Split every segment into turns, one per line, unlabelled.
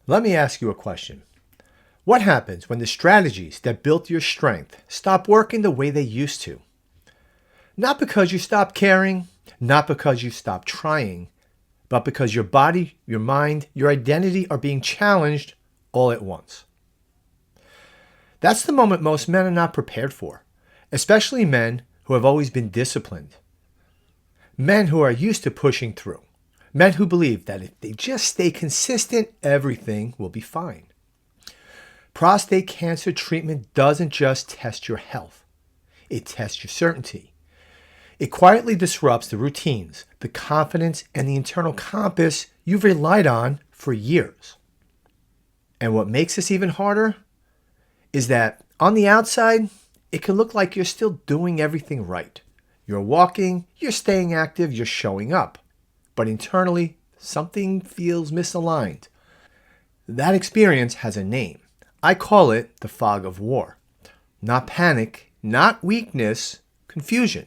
Let me ask you a question. What happens when the strategies that built your strength stop working the way they used to? Not because you stopped caring, not because you stopped trying, but because your body, your mind, your identity are being challenged all at once. That's the moment most men are not prepared for, especially men who have always been disciplined. Men who are used to pushing through. Men who believe that if they just stay consistent, everything will be fine. Prostate cancer treatment doesn't just test your health. It tests your certainty. It quietly disrupts the routines, the confidence, and the internal compass you've relied on for years. And what makes this even harder is that on the outside, it can look like you're still doing everything right. You're walking, you're staying active, you're showing up. But internally, something feels misaligned. That experience has a name. I call it the fog of war. Not panic, not weakness, confusion.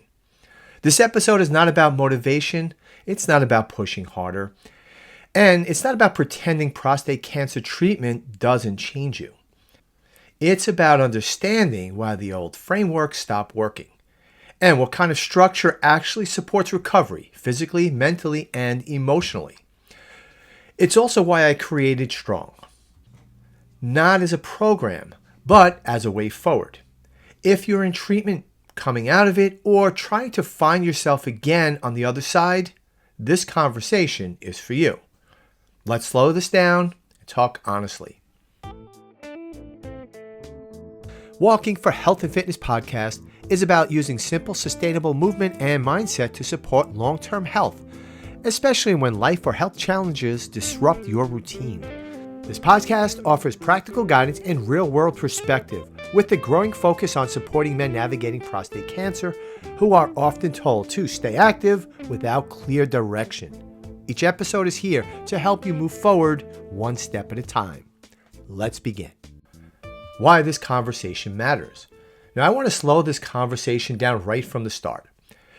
This episode is not about motivation. It's not about pushing harder. And it's not about pretending prostate cancer treatment doesn't change you. It's about understanding why the old framework stopped working and what kind of structure actually supports recovery, physically, mentally, and emotionally. It's also why I created Strong. Not as a program, but as a way forward. If you're in treatment, coming out of it, or trying to find yourself again on the other side, this conversation is for you. Let's slow this down and talk honestly. Walking for Health and Fitness podcast is about using simple, sustainable movement and mindset to support long-term health, especially when life or health challenges disrupt your routine. This podcast offers practical guidance and real-world perspective with the growing focus on supporting men navigating prostate cancer who are often told to stay active without clear direction. Each episode is here to help you move forward one step at a time. Let's begin. Why this conversation matters. Now, I want to slow this conversation down right from the start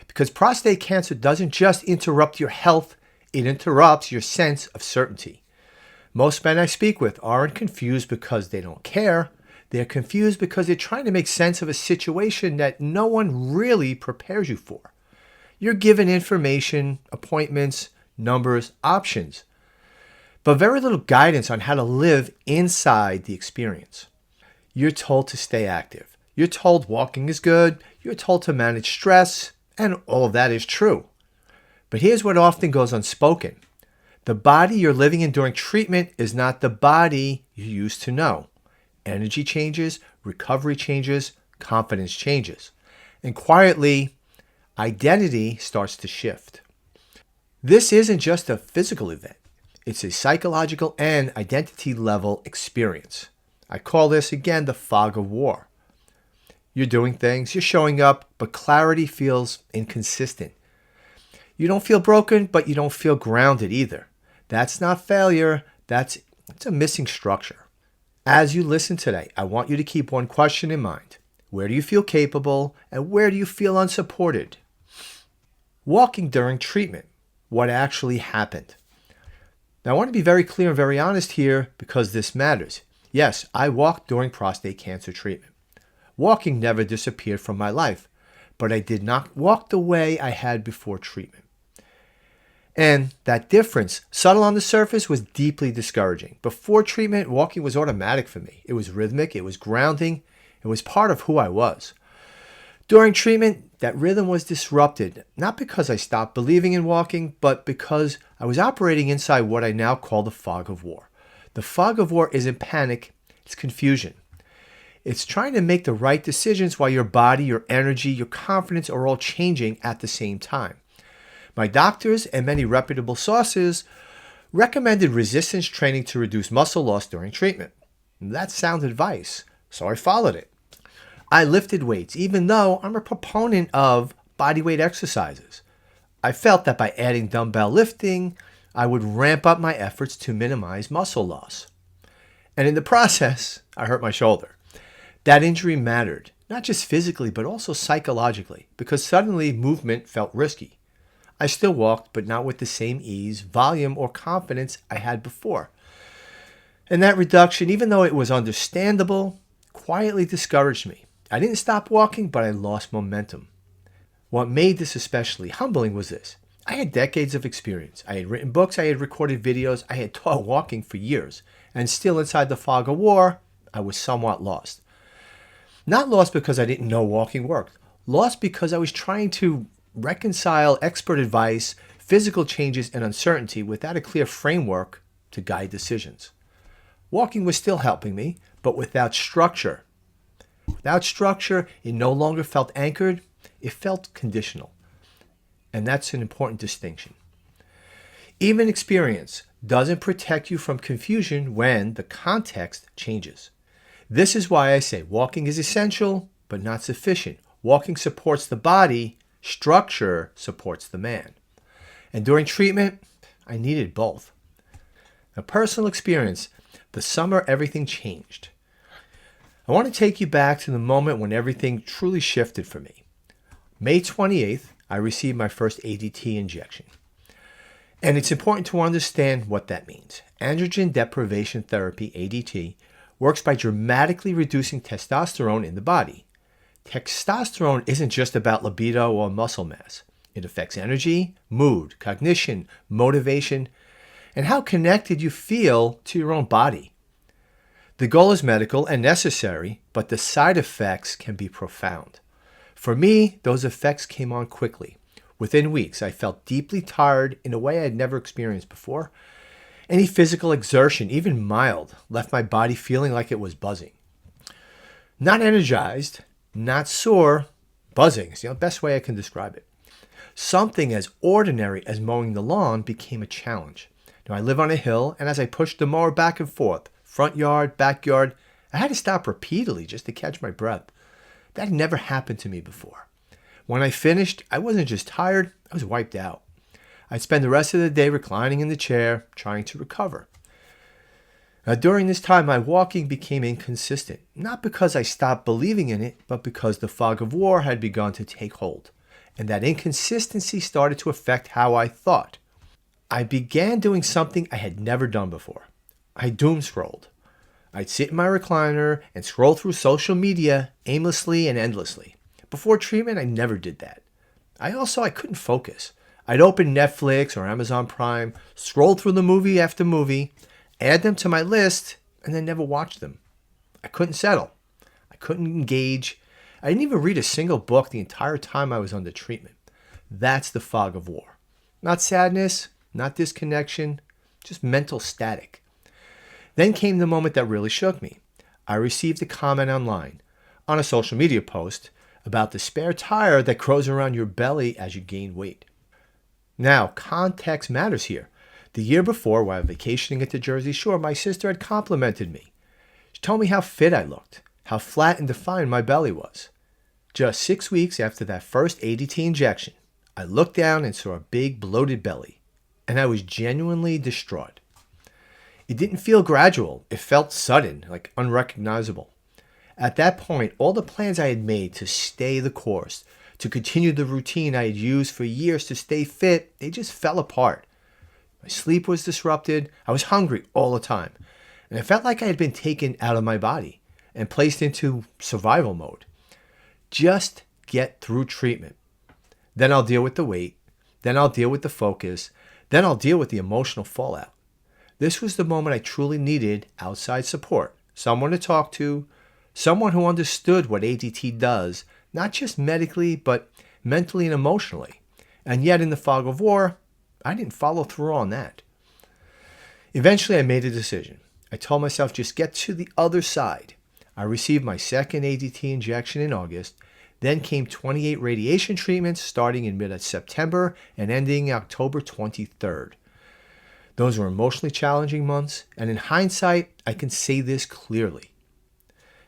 because prostate cancer doesn't just interrupt your health, it interrupts your sense of certainty. Most men I speak with aren't confused because they don't care. They're confused because they're trying to make sense of a situation that no one really prepares you for. You're given information, appointments, numbers, options, but very little guidance on how to live inside the experience. You're told to stay active. You're told walking is good. You're told to manage stress, and all of that is true. But here's what often goes unspoken. The body you're living in during treatment is not the body you used to know. Energy changes, recovery changes, confidence changes. And quietly, identity starts to shift. This isn't just a physical event. It's a psychological and identity level experience. I call this, again, the fog of war. You're doing things, you're showing up, but clarity feels inconsistent. You don't feel broken, but you don't feel grounded either. That's not failure, that's a missing structure. As you listen today, I want you to keep one question in mind. Where do you feel capable and where do you feel unsupported? Walking during treatment, what actually happened? Now, I want to be very clear and very honest here because this matters. Yes, I walked during prostate cancer treatment. Walking never disappeared from my life, but I did not walk the way I had before treatment. And that difference, subtle on the surface, was deeply discouraging. Before treatment, walking was automatic for me. It was rhythmic, it was grounding, it was part of who I was. During treatment, that rhythm was disrupted, not because I stopped believing in walking, but because I was operating inside what I now call the fog of war. The fog of war isn't panic, it's confusion. It's trying to make the right decisions while your body, your energy, your confidence are all changing at the same time. My doctors and many reputable sources recommended resistance training to reduce muscle loss during treatment. That's sound advice, so I followed it. I lifted weights, even though I'm a proponent of bodyweight exercises. I felt that by adding dumbbell lifting, I would ramp up my efforts to minimize muscle loss. And in the process, I hurt my shoulder. That injury mattered, not just physically, but also psychologically, because suddenly movement felt risky. I still walked, but not with the same ease, volume, or confidence I had before. And that reduction, even though it was understandable, quietly discouraged me. I didn't stop walking, but I lost momentum. What made this especially humbling was this. I had decades of experience. I had written books, I had recorded videos, I had taught walking for years. And still inside the fog of war, I was somewhat lost. Not lost because I didn't know walking worked. Lost because I was trying to reconcile expert advice, physical changes, and uncertainty without a clear framework to guide decisions. Walking was still helping me, but without structure. Without structure, it no longer felt anchored, it felt conditional. And that's an important distinction. Even experience doesn't protect you from confusion when the context changes. This is why I say walking is essential, but not sufficient. Walking supports the body, structure supports the man. And during treatment, I needed both. A personal experience, the summer everything changed. I want to take you back to the moment when everything truly shifted for me. May 28th, I received my first ADT injection. And it's important to understand what that means. Androgen deprivation therapy, ADT, works by dramatically reducing testosterone in the body. Testosterone isn't just about libido or muscle mass. It affects energy, mood, cognition, motivation, and how connected you feel to your own body. The goal is medical and necessary, but the side effects can be profound. For me, those effects came on quickly. Within weeks, I felt deeply tired in a way I had never experienced before. Any physical exertion, even mild, left my body feeling like it was buzzing. Not energized, not sore, buzzing is the best way I can describe it. Something as ordinary as mowing the lawn became a challenge. Now, I live on a hill, and as I pushed the mower back and forth, front yard, backyard, I had to stop repeatedly just to catch my breath. That had never happened to me before. When I finished, I wasn't just tired, I was wiped out. I'd spend the rest of the day reclining in the chair, trying to recover. Now, during this time, my walking became inconsistent, not because I stopped believing in it, but because the fog of war had begun to take hold, and that inconsistency started to affect how I thought. I began doing something I had never done before. I doom scrolled. I'd sit in my recliner and scroll through social media aimlessly and endlessly. Before treatment, I never did that. I couldn't focus. I'd open Netflix or Amazon Prime, scroll through the movie after movie, add them to my list, and then never watch them. I couldn't settle. I couldn't engage. I didn't even read a single book the entire time I was under treatment. That's the fog of war. Not sadness, not disconnection, just mental static. Then came the moment that really shook me. I received a comment online on a social media post about the spare tire that grows around your belly as you gain weight. Now, context matters here. The year before, while vacationing at the Jersey Shore, my sister had complimented me. She told me how fit I looked, how flat and defined my belly was. Just 6 weeks after that first ADT injection, I looked down and saw a big bloated belly, and I was genuinely distraught. It didn't feel gradual. It felt sudden, like unrecognizable. At that point, all the plans I had made to stay the course, to continue the routine I had used for years to stay fit, they just fell apart. My sleep was disrupted. I was hungry all the time. And it felt like I had been taken out of my body and placed into survival mode. Just get through treatment. Then I'll deal with the weight. Then I'll deal with the focus. Then I'll deal with the emotional fallout. This was the moment I truly needed outside support, someone to talk to, someone who understood what ADT does, not just medically, but mentally and emotionally. And yet in the fog of war, I didn't follow through on that. Eventually, I made a decision. I told myself, just get to the other side. I received my second ADT injection in August. Then came 28 radiation treatments starting in mid-September and ending October 23rd. Those were emotionally challenging months, and in hindsight, I can say this clearly.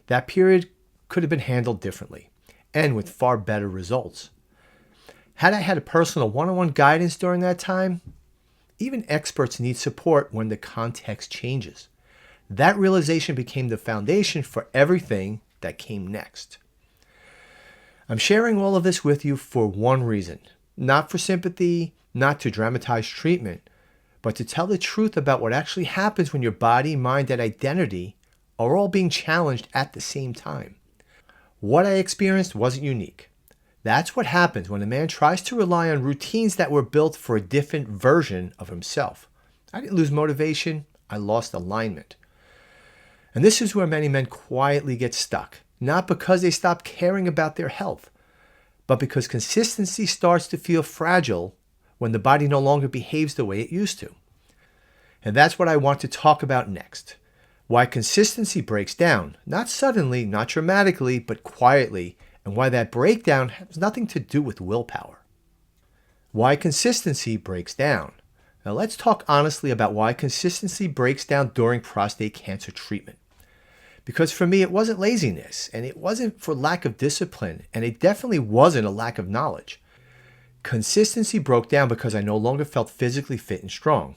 That period could have been handled differently, and with far better results. Had I had a personal one-on-one guidance during that time, even experts need support when the context changes. That realization became the foundation for everything that came next. I'm sharing all of this with you for one reason, not for sympathy, not to dramatize treatment, but to tell the truth about what actually happens when your body, mind, and identity are all being challenged at the same time. What I experienced wasn't unique. That's what happens when a man tries to rely on routines that were built for a different version of himself. I didn't lose motivation, I lost alignment. And this is where many men quietly get stuck, not because they stop caring about their health, but because consistency starts to feel fragile when the body no longer behaves the way it used to. And that's what I want to talk about next. Why consistency breaks down, not suddenly, not dramatically, but quietly, and why that breakdown has nothing to do with willpower. Why consistency breaks down. Now let's talk honestly about why consistency breaks down during prostate cancer treatment. Because for me, it wasn't laziness, and it wasn't for lack of discipline, and it definitely wasn't a lack of knowledge. Consistency broke down because I no longer felt physically fit and strong.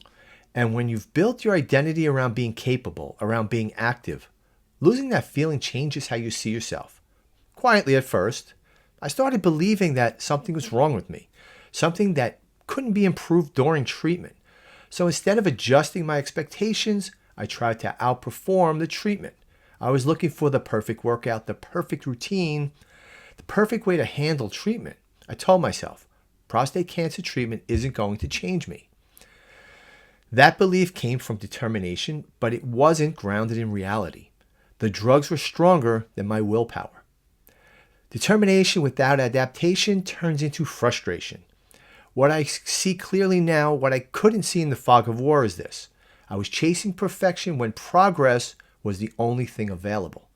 And when you've built your identity around being capable, around being active, losing that feeling changes how you see yourself. Quietly at first, I started believing that something was wrong with me, something that couldn't be improved during treatment. So instead of adjusting my expectations, I tried to outperform the treatment. I was looking for the perfect workout, the perfect routine, the perfect way to handle treatment. I told myself, prostate cancer treatment isn't going to change me. That belief came from determination, but it wasn't grounded in reality. The drugs were stronger than my willpower. Determination without adaptation turns into frustration. What I see clearly now, what I couldn't see in the fog of war is this. I was chasing perfection when progress was the only thing available.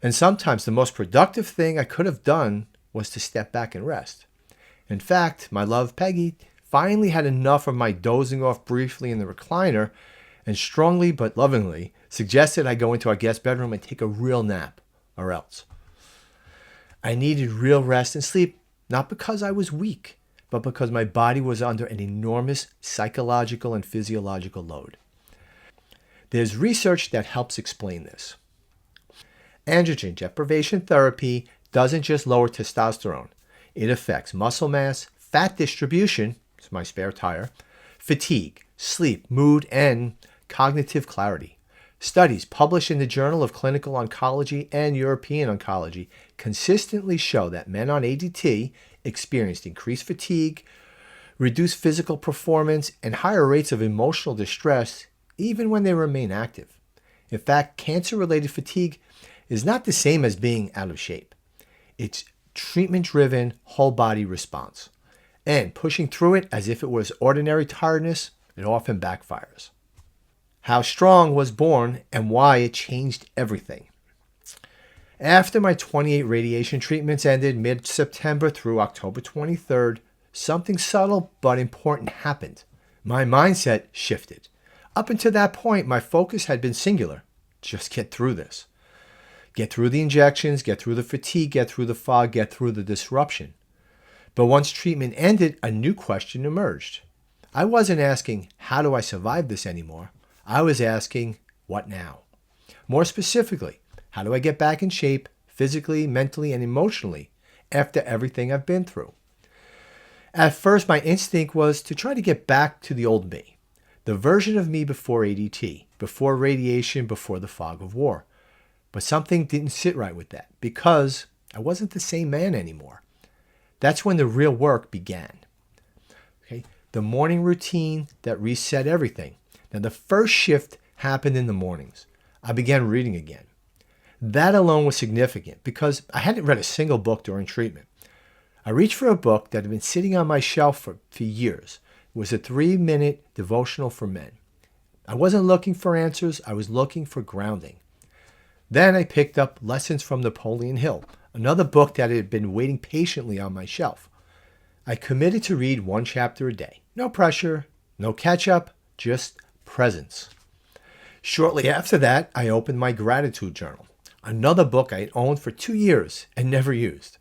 And sometimes the most productive thing I could have done was to step back and rest. In fact, my love, Peggy, finally had enough of my dozing off briefly in the recliner and strongly but lovingly suggested I go into our guest bedroom and take a real nap, or else. I needed real rest and sleep, not because I was weak, but because my body was under an enormous psychological and physiological load. There's research that helps explain this. Androgen deprivation therapy doesn't just lower testosterone. It affects muscle mass, fat distribution, it's my spare tire, fatigue, sleep, mood, and cognitive clarity. Studies published in the Journal of Clinical Oncology and European Oncology consistently show that men on ADT experienced increased fatigue, reduced physical performance, and higher rates of emotional distress even when they remain active. In fact, cancer-related fatigue is not the same as being out of shape. It's treatment-driven, whole-body response. And pushing through it as if it was ordinary tiredness, it often backfires. How Strong was born and why it changed everything. After my 28 radiation treatments ended mid-September through October 23rd, something subtle but important happened. My mindset shifted. Up until that point, my focus had been singular. Just get through this. Get through the injections, get through the fatigue, get through the fog, get through the disruption. But once treatment ended, a new question emerged. I wasn't asking, how do I survive this anymore? I was asking, what now? More specifically, how do I get back in shape physically, mentally, and emotionally after everything I've been through? At first, my instinct was to try to get back to the old me, the version of me before ADT, before radiation, before the fog of war. But something didn't sit right with that because I wasn't the same man anymore. That's when the real work began. Okay? The morning routine that reset everything. Now, the first shift happened in the mornings. I began reading again. That alone was significant because I hadn't read a single book during treatment. I reached for a book that had been sitting on my shelf for years. It was a 3-minute devotional for men. I wasn't looking for answers. I was looking for grounding. Then I picked up Lessons from Napoleon Hill, another book that had been waiting patiently on my shelf. I committed to read 1 chapter a day. No pressure, no catch-up, just presence. Shortly after that, I opened my gratitude journal, another book I had owned for 2 years and never used.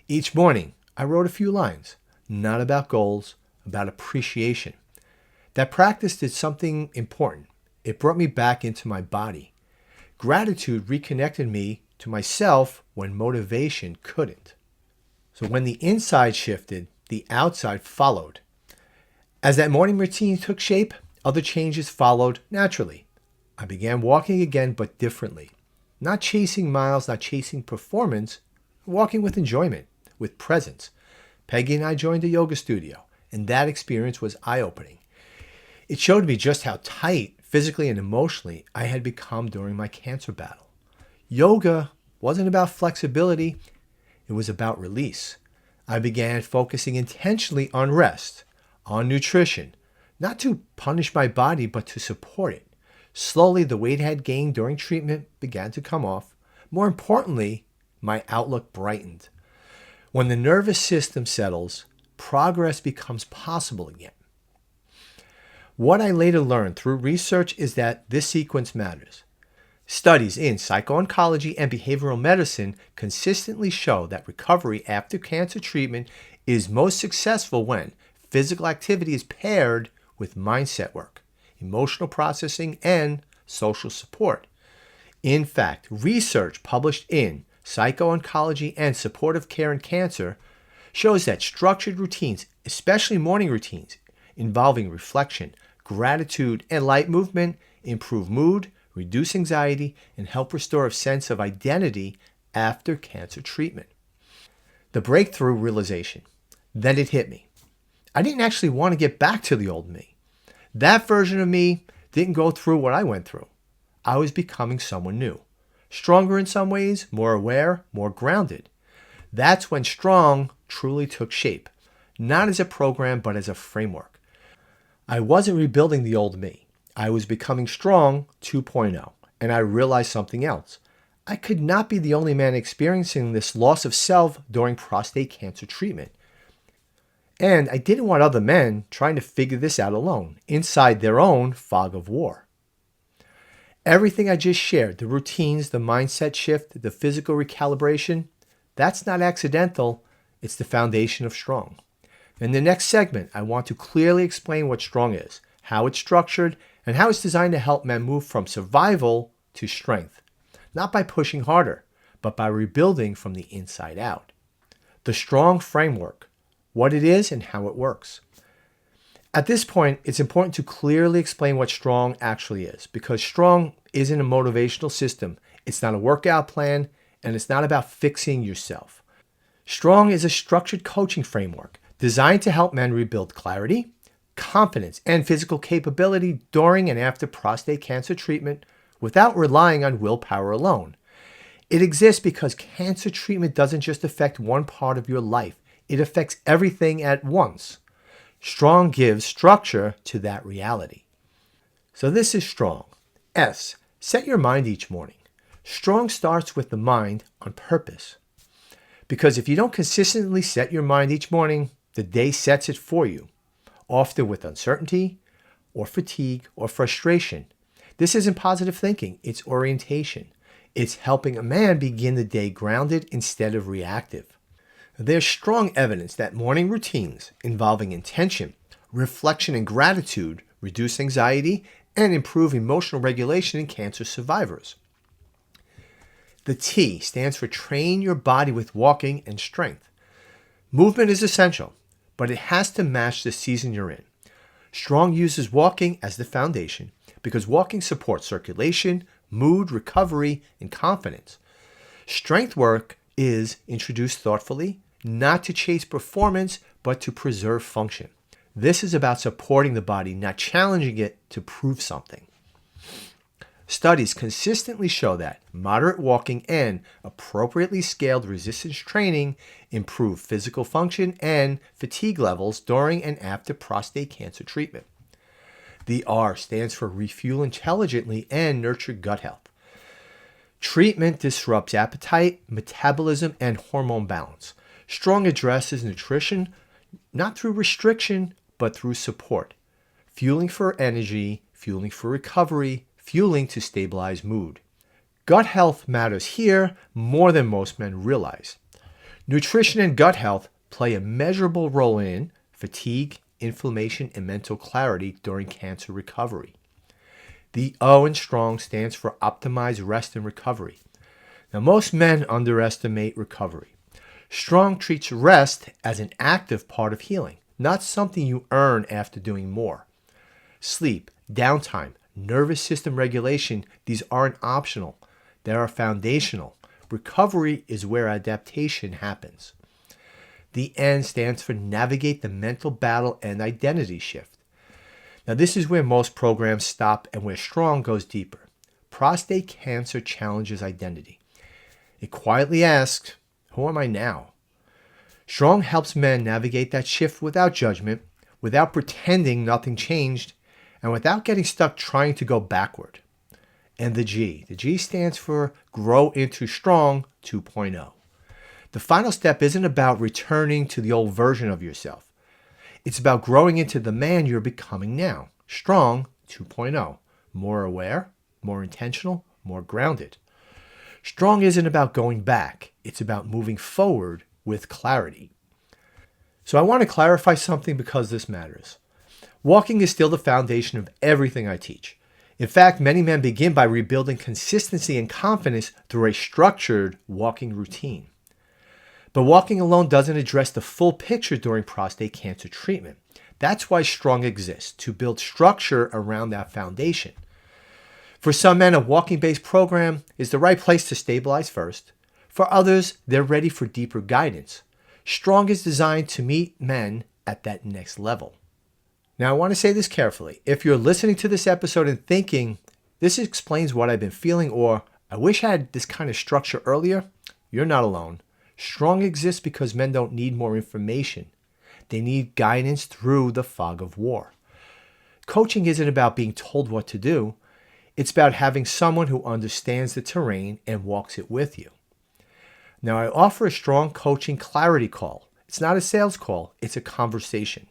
Each morning, I wrote a few lines, not about goals, about appreciation. That practice did something important. It brought me back into my body. Gratitude reconnected me to myself when motivation couldn't. So when the inside shifted, the outside followed. As that morning routine took shape, Other changes followed naturally. I began walking again, but differently. Not chasing miles, not chasing performance, walking with enjoyment, with presence. Peggy and I joined a yoga studio, and that experience was eye-opening. It showed me just how tight, physically and emotionally, I had become during my cancer battle. Yoga wasn't about flexibility, it was about release. I began focusing intentionally on rest, on nutrition, not to punish my body, but to support it. Slowly, the weight I had gained during treatment began to come off. More importantly, my outlook brightened. When the nervous system settles, progress becomes possible again. What I later learned through research is that this sequence matters. Studies in psycho-oncology and behavioral medicine consistently show that recovery after cancer treatment is most successful when physical activity is paired with mindset work, emotional processing, and social support. In fact, research published in Psycho-Oncology and Supportive Care in Cancer shows that structured routines, especially morning routines, involving reflection, gratitude, and light movement, improve mood, reduce anxiety, and help restore a sense of identity after cancer treatment. The breakthrough realization. Then it hit me. I didn't actually want to get back to the old me. That version of me didn't go through what I went through. I was becoming someone new. Stronger in some ways, more aware, more grounded. That's when strong truly took shape. Not as a program, but as a framework. I wasn't rebuilding the old me. I was becoming strong 2.0, and I realized something else. I could not be the only man experiencing this loss of self during prostate cancer treatment. And I didn't want other men trying to figure this out alone, inside their own fog of war. Everything I just shared, the routines, the mindset shift, the physical recalibration, that's not accidental, it's the foundation of strong. In the next segment, I want to clearly explain what strong is, how it's structured, and how it's designed to help men move from survival to strength, not by pushing harder, but by rebuilding from the inside out. The strong framework, what it is and how it works. At this point, it's important to clearly explain what strong actually is, because strong isn't a motivational system, it's not a workout plan, and it's not about fixing yourself. Strong is a structured coaching framework designed to help men rebuild clarity, confidence, and physical capability during and after prostate cancer treatment without relying on willpower alone. It exists because cancer treatment doesn't just affect one part of your life, it affects everything at once. Strong gives structure to that reality. So this is strong. S. Set your mind each morning. Strong starts with the mind on purpose. Because if you don't consistently set your mind each morning, the day sets it for you, often with uncertainty or fatigue or frustration. This isn't positive thinking, it's orientation. It's helping a man begin the day grounded instead of reactive. There's strong evidence that morning routines involving intention, reflection, and gratitude reduce anxiety and improve emotional regulation in cancer survivors. The T stands for train your body with walking and strength. Movement is essential, but it has to match the season you're in. Strong uses walking as the foundation because walking supports circulation, mood, recovery, and confidence. Strength work is introduced thoughtfully, not to chase performance, but to preserve function. This is about supporting the body, not challenging it to prove something. Studies consistently show that moderate walking and appropriately scaled resistance training improve physical function and fatigue levels during and after prostate cancer treatment. The R stands for refuel intelligently and nurture gut health. Treatment disrupts appetite, metabolism, and hormone balance. Strong addresses nutrition, not through restriction, but through support. Fueling for energy, fueling for recovery, fueling to stabilize mood. Gut health matters here more than most men realize. Nutrition and gut health play a measurable role in fatigue, inflammation, and mental clarity during cancer recovery. The O in strong stands for optimize rest and recovery. Now, most men underestimate recovery. Strong treats rest as an active part of healing, not something you earn after doing more. Sleep, downtime, nervous system regulation, these aren't optional. They are foundational. Recovery is where adaptation happens. The N stands for navigate the mental battle and identity shift. Now, this is where most programs stop and where strong goes deeper. Prostate cancer challenges identity. It quietly asks, who am I now? Strong helps men navigate that shift without judgment, without pretending nothing changed, and without getting stuck trying to go backward. And the G stands for Grow into Strong 2.0. The final step isn't about returning to the old version of yourself. It's about growing into the man you're becoming now. Strong 2.0. More aware, more intentional, more grounded. Strong isn't about going back. It's about moving forward with clarity. So I want to clarify something because this matters. Walking is still the foundation of everything I teach. In fact, many men begin by rebuilding consistency and confidence through a structured walking routine. But walking alone doesn't address the full picture during prostate cancer treatment. That's why Strong exists, to build structure around that foundation. For some men, a walking-based program is the right place to stabilize first. For others, they're ready for deeper guidance. Strong is designed to meet men at that next level. Now, I want to say this carefully. If you're listening to this episode and thinking, this explains what I've been feeling, or I wish I had this kind of structure earlier, you're not alone. Strong exists because men don't need more information. They need guidance through the fog of war. Coaching isn't about being told what to do. It's about having someone who understands the terrain and walks it with you. Now, I offer a Strong coaching clarity call. It's not a sales call. It's a conversation.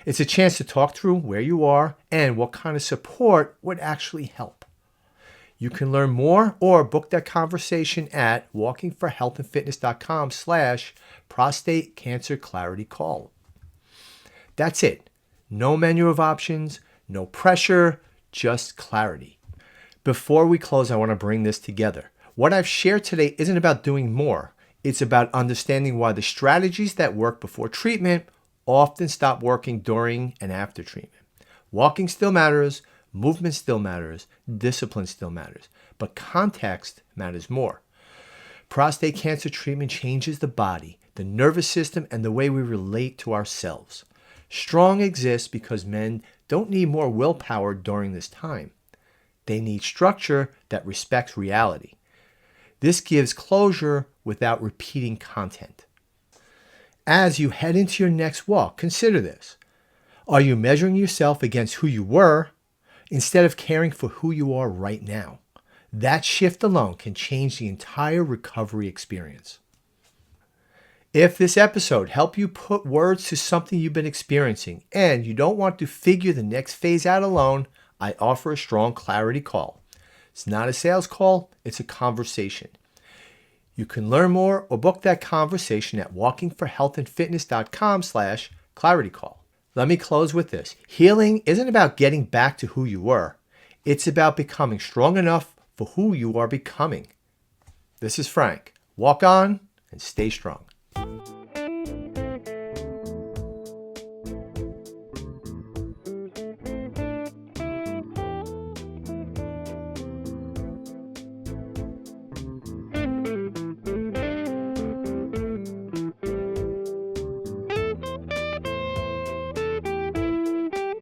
It's a chance to talk through where you are and what kind of support would actually help. You can learn more or book that conversation at walkingforhealthandfitness.com/prostate cancer clarity call. That's it. No menu of options, no pressure, just clarity. Before we close, I want to bring this together. What I've shared today isn't about doing more. It's about understanding why the strategies that work before treatment often stop working during and after treatment. Walking still matters, movement still matters, discipline still matters, but context matters more. Prostate cancer treatment changes the body, the nervous system, and the way we relate to ourselves. Strong exists because men don't need more willpower during this time. They need structure that respects reality. This gives closure without repeating content. As you head into your next walk, consider this. Are you measuring yourself against who you were instead of caring for who you are right now? That shift alone can change the entire recovery experience. If this episode helped you put words to something you've been experiencing and you don't want to figure the next phase out alone, I offer a Strong clarity call. It's not a sales call, it's a conversation. You can learn more or book that conversation at walkingforhealthandfitness.com/clarity call. Let me close with this. Healing isn't about getting back to who you were. It's about becoming strong enough for who you are becoming. This is Frank. Walk on and stay strong.